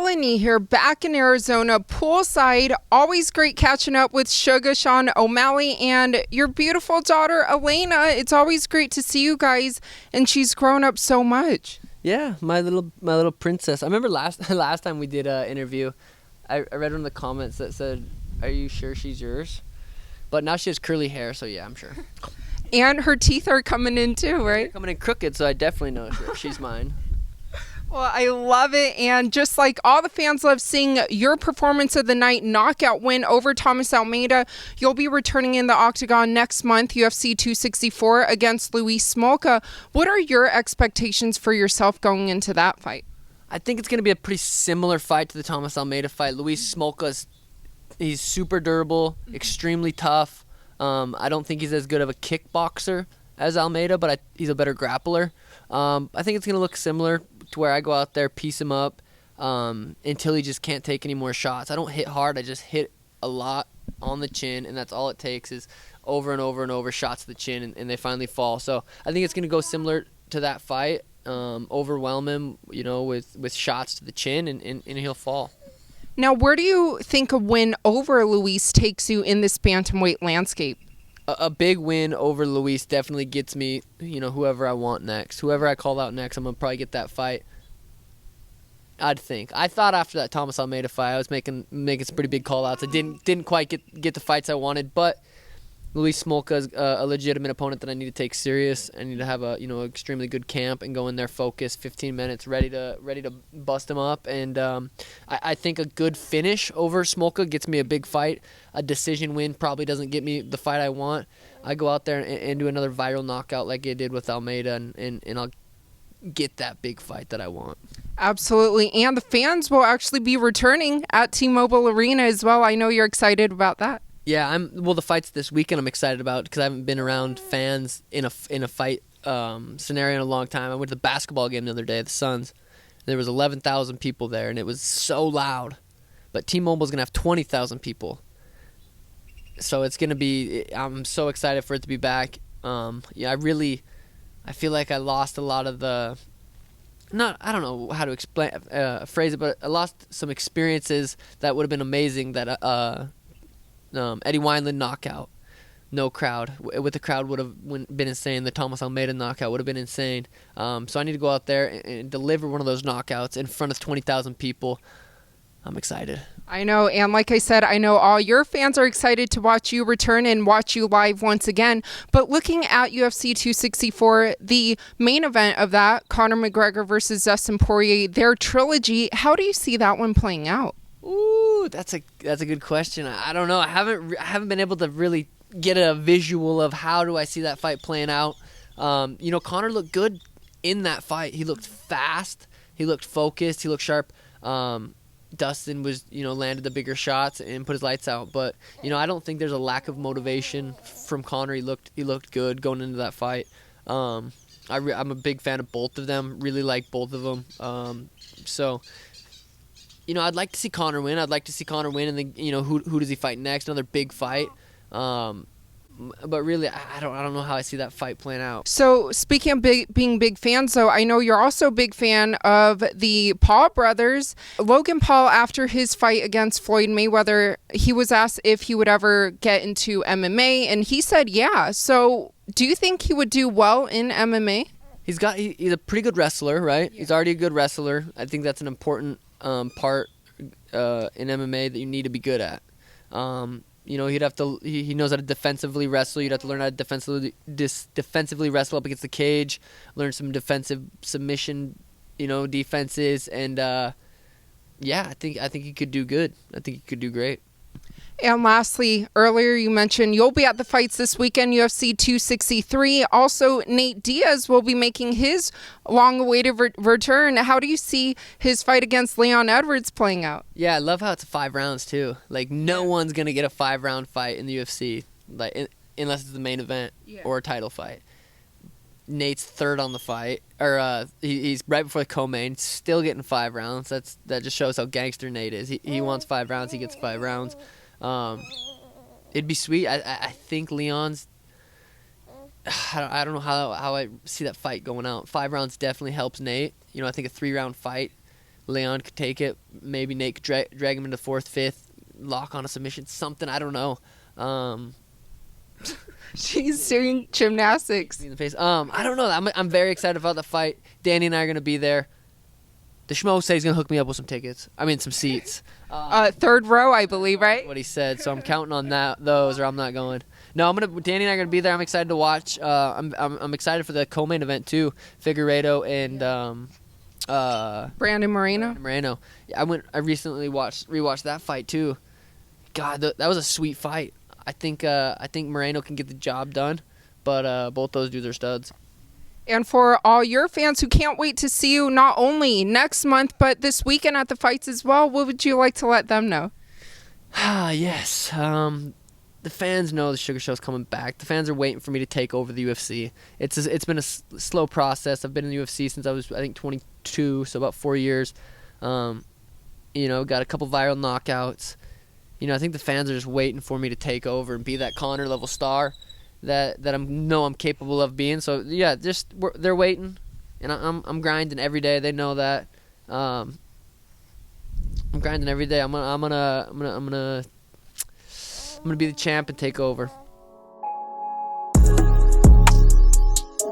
Helen Yee here, back in Arizona, Poolside. Always great catching up with Sugar Sean O'Malley and your beautiful daughter, Elena. It's always great to see you guys, and she's grown up so much. Yeah, my little princess. I remember last time we did an interview, I read one of the comments that said, "Are you sure she's yours?" But now she has curly hair, so yeah, I'm sure. And her teeth are coming in too, right? They're coming in crooked, so I definitely know she's mine. Well, I love it. And just like all the fans love seeing your performance of the night, knockout win over Thomas Almeida, you'll be returning in the octagon next month, UFC 264 against Louis Smolka. What are your expectations for yourself going into that fight? I think it's going to be a pretty similar fight to the Thomas Almeida fight. Louis Smolka, he's super durable, extremely tough. I don't think he's as good of a kickboxer as Almeida, but he's a better grappler. I think it's going to look similar to where I go out there, piece him up until he just can't take any more shots. I don't hit hard. I just hit a lot on the chin, and that's all it takes is over and over and over shots to the chin, and they finally fall. So I think it's going to go similar to that fight, overwhelm him, with shots to the chin, and he'll fall. Now, where do you think a win over Luis takes you in this bantamweight landscape? A big win over Luis definitely gets me, whoever I want next. Whoever I call out next, I'm going to probably get that fight. I'd think. I thought after that Thomas Almeida fight, I was making some pretty big call-outs. I didn't quite get the fights I wanted, but Louis Smolka is a legitimate opponent that I need to take serious. I need to have a extremely good camp and go in there focused, 15 minutes, ready to bust him up. And I think a good finish over Smolka gets me a big fight. A decision win probably doesn't get me the fight I want. I go out there and do another viral knockout like I did with Almeida, and I'll get that big fight that I want. Absolutely. And the fans will actually be returning at T-Mobile Arena as well. I know you're excited about that. Yeah, the fight's this weekend I'm excited about because I haven't been around fans in a fight scenario in a long time. I went to the basketball game the other day, the Suns. There was 11,000 people there, and it was so loud. But T-Mobile's going to have 20,000 people. So it's going to be, I'm so excited for it to be back. I feel like I lost a lot of I don't know how to phrase it, but I lost some experiences that would have been amazing that Eddie Wineland knockout, no crowd. With the crowd would have been insane. The Thomas Almeida knockout would have been insane. So I need to go out there and deliver one of those knockouts in front of 20,000 people. I'm excited. I know, and like I said, I know all your fans are excited to watch you return and watch you live once again. But looking at UFC 264, the main event of that, Conor McGregor versus Dustin Poirier, their trilogy, how do you see that one playing out? Ooh, that's a good question. I don't know. I haven't been able to really get a visual of how do I see that fight playing out. Conor looked good in that fight. He looked fast. He looked focused. He looked sharp. Dustin was, landed the bigger shots and put his lights out. But, I don't think there's a lack of motivation from Conor. He looked good going into that fight. I'm a big fan of both of them. Really like both of them. I'd like to see Conor win. And then, who does he fight next? Another big fight. But really, I don't know how I see that fight playing out. So speaking of being big fans, though, I know you're also a big fan of the Paul brothers. Logan Paul, after his fight against Floyd Mayweather, he was asked if he would ever get into MMA, and he said yeah. So do you think he would do well in MMA? He's a pretty good wrestler, right? Yeah. He's already a good wrestler. I think that's an important part in MMA that you need to be good at. He'd have to. He knows how to defensively wrestle. You'd have to learn how to defensively wrestle up against the cage. Learn some defensive submission, defenses, and I think he could do good. I think he could do great. And lastly, earlier you mentioned you'll be at the fights this weekend, UFC 263. Also, Nate Diaz will be making his long-awaited return. How do you see his fight against Leon Edwards playing out? Yeah, I love how it's 5 rounds, too. Like, no one's going to get a 5-round fight in the UFC, unless it's the main event or a title fight. Nate's third on the fight, or he's right before the co-main, still getting 5 rounds. That just shows how gangster Nate is. He wants 5 rounds, he gets 5 rounds. It'd be sweet. I think Leon's. I don't know how I see that fight going out. 5 rounds definitely helps Nate. I think a 3-round fight Leon could take it. Maybe Nate could drag him into 4th, 5th, lock on a submission, something. I don't know. She's doing gymnastics. In the face. I don't know. I'm very excited about the fight. Danny and I are going to be there. The schmo said he's going to hook me up with some tickets. I mean, some seats. 3rd row, I believe, right? What he said. So I'm counting on those, or I'm not going. No, Danny and I are going to be there. I'm excited to watch. I'm excited for the co-main event too. Figueiredo and Brandon Moreno. Moreno. Yeah, I recently rewatched that fight too. God, that was a sweet fight. I think Moreno can get the job done, but both those dudes are studs. And for all your fans who can't wait to see you not only next month, but this weekend at the fights as well, what would you like to let them know? Yes. The fans know the Sugar Show's coming back. The fans are waiting for me to take over the UFC. It's been a slow process. I've been in the UFC since I was, I think, 22, so about 4 years. Got a couple viral knockouts. I think the fans are just waiting for me to take over and be that Conor level star that I'm capable of being. So yeah, they're waiting, and I'm grinding every day. They know that. I'm grinding every day. I'm gonna be the champ and take over.